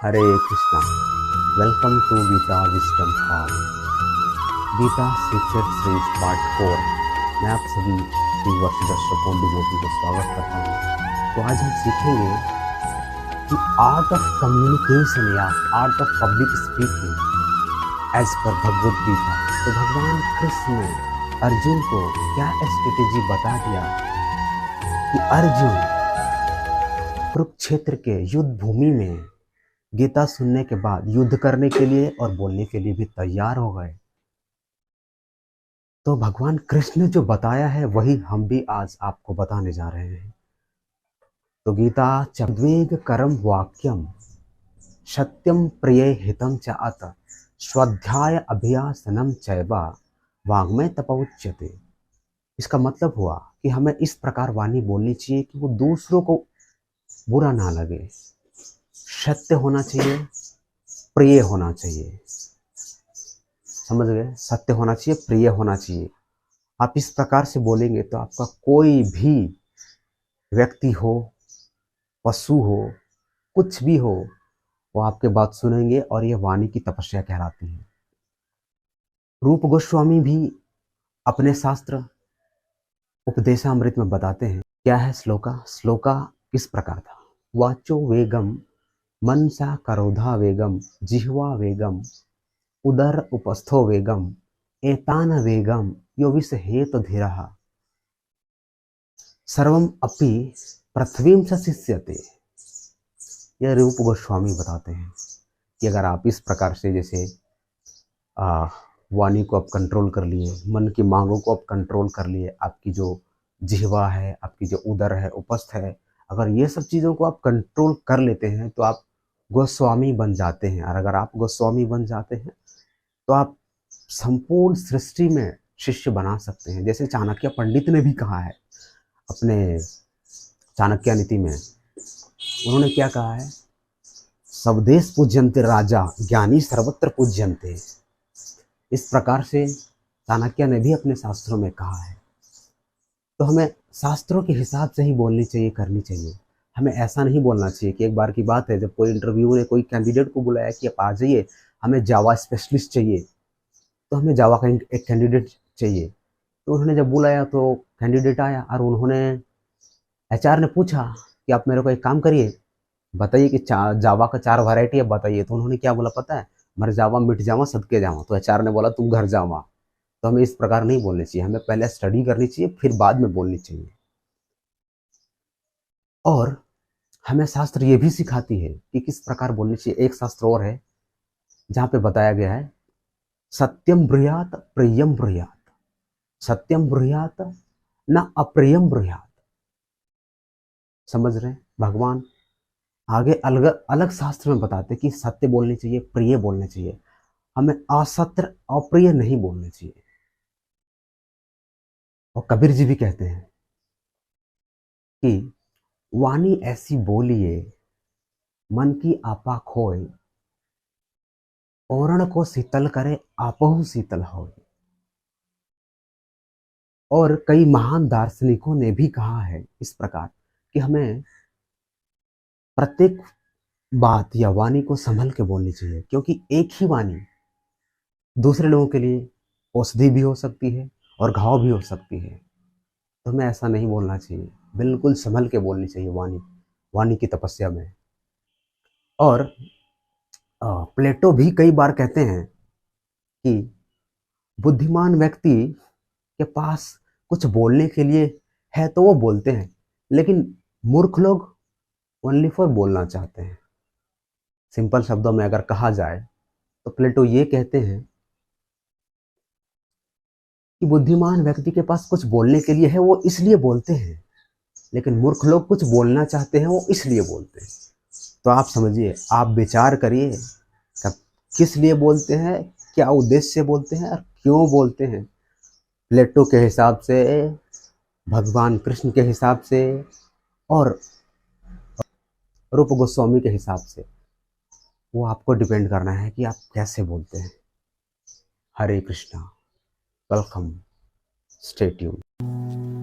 Hare Krishna. Welcome to Gita wisdom hall. Gita secret series part 4। मैं आप सभी व्यूअर्स दर्शकों डिवोटी को स्वागत करता हूँ। तो आज हम सीखेंगे कि आर्ट ऑफ कम्युनिकेशन या art of public speaking as per Bhagavad Gita. तो भगवान कृष्ण ने अर्जुन को क्या स्ट्रेटेजी बता दिया कि अर्जुन कुरुक्षेत्र के युद्ध भूमि में गीता सुनने के बाद युद्ध करने के लिए और बोलने के लिए भी तैयार हो गए। तो भगवान कृष्ण ने जो बताया है वही हम भी आज आपको बताने जा रहे हैं। तो गीता चद्वेग करम वाक्यम सत्यम प्रिय हितम च अत स्वाध्याय अभ्यासनम चैवा वाङ्मय तपोच्यते। इसका मतलब हुआ कि हमें इस प्रकार वाणी बोलनी चाहिए कि वो दूसरों को बुरा ना लगे, सत्य होना चाहिए, प्रिय होना चाहिए। समझ गए? सत्य होना चाहिए, प्रिय होना चाहिए। आप इस प्रकार से बोलेंगे तो आपका कोई भी व्यक्ति हो, पशु हो, कुछ भी हो, वो आपके बात सुनेंगे और ये वाणी की तपस्या कहलाती है। रूप गोस्वामी भी अपने शास्त्र उपदेशामृत में बताते हैं। क्या है श्लोका किस प्रकार था? वाचो वेगम मनसा करोधा वेगम जिह्वा वेगम उदर उपस्थो वेगम एतान वेगम यो विषहेत धीरः सर्वम अपि पृथ्वीम स शिष्यते। यह रूप गोस्वामी बताते हैं कि अगर आप इस प्रकार से जैसे वाणी को आप कंट्रोल कर लिए, मन की मांगों को आप कंट्रोल कर लिए, आपकी जो जिह्वा है, आपकी जो उदर है, उपस्थ है, अगर ये सब चीज़ों को आप कंट्रोल कर लेते हैं तो आप गोस्वामी बन जाते हैं। और अगर आप गोस्वामी बन जाते हैं तो आप संपूर्ण सृष्टि में शिष्य बना सकते हैं। जैसे चाणक्य पंडित ने भी कहा है अपने चाणक्य नीति में, उन्होंने क्या कहा है? स्वदेश पूज्यन्ते राजा ज्ञानी सर्वत्र पूज्यन्ते। इस प्रकार से चाणक्य ने भी अपने शास्त्रों में कहा है। तो हमें शास्त्रों के हिसाब से ही बोलनी चाहिए, करनी चाहिए। हमें ऐसा नहीं बोलना चाहिए कि एक बार की बात है, जब कोई इंटरव्यू ने कोई कैंडिडेट को बुलाया कि आप आ जाइए, हमें जावा स्पेशलिस्ट चाहिए, तो हमें जावा का एक कैंडिडेट चाहिए। तो उन्होंने जब बुलाया तो कैंडिडेट आया और उन्होंने एचआर ने पूछा कि आप मेरे को एक काम करिए, बताइए कि जावा का 4 वैरायटी है, बताइए। तो उन्होंने क्या बोला पता है? मर जावा मिट जावा सदके जावा। तो एचआर ने बोला तुम घर जावा। तो हमें इस प्रकार नहीं बोलनी चाहिए, हमें पहले स्टडी करनी चाहिए, फिर बाद में बोलनी चाहिए। और हमें शास्त्र ये भी सिखाती है कि किस प्रकार बोलनी चाहिए। एक शास्त्र और है जहाँ पे बताया गया है सत्यम ब्रूयात प्रियम ब्रूयात, सत्यम ब्रूयात न अप्रियम ब्रूयात। समझ रहे हैं? भगवान आगे अलग अलग शास्त्र में बताते कि सत्य बोलनी चाहिए, प्रिय बोलने चाहिए। हमें असत्य अप्रिय नहीं बोलने चाहिए। और कबीर जी भी कहते हैं कि वाणी ऐसी बोलिए मन की आपा खोए, ओरण को शीतल करे आपहु शीतल होए। और कई महान दार्शनिकों ने भी कहा है इस प्रकार कि हमें प्रत्येक बात या वाणी को संभल के बोलनी चाहिए, क्योंकि एक ही वाणी दूसरे लोगों के लिए औषधि भी हो सकती है और घाव भी हो सकती है। तो हमें ऐसा नहीं बोलना चाहिए, बिल्कुल संभल के बोलनी चाहिए वाणी की तपस्या में। और प्लेटो भी कई बार कहते हैं कि बुद्धिमान व्यक्ति के पास कुछ बोलने के लिए है तो वो बोलते हैं, लेकिन मूर्ख लोग ओनली फॉर बोलना चाहते हैं। सिंपल शब्दों में अगर कहा जाए तो प्लेटो ये कहते हैं कि बुद्धिमान व्यक्ति के पास कुछ बोलने के लिए है, वो इसलिए बोलते हैं, लेकिन मूर्ख लोग कुछ बोलना चाहते हैं, वो इसलिए बोलते हैं। तो आप समझिए, आप विचार करिए कि किस लिए बोलते हैं, क्या उद्देश्य से बोलते हैं और क्यों बोलते हैं। प्लेटो के हिसाब से, भगवान कृष्ण के हिसाब से और रूप गोस्वामी के हिसाब से, वो आपको डिपेंड करना है कि आप कैसे बोलते हैं। Hare Krishna. Welcome, stay tuned.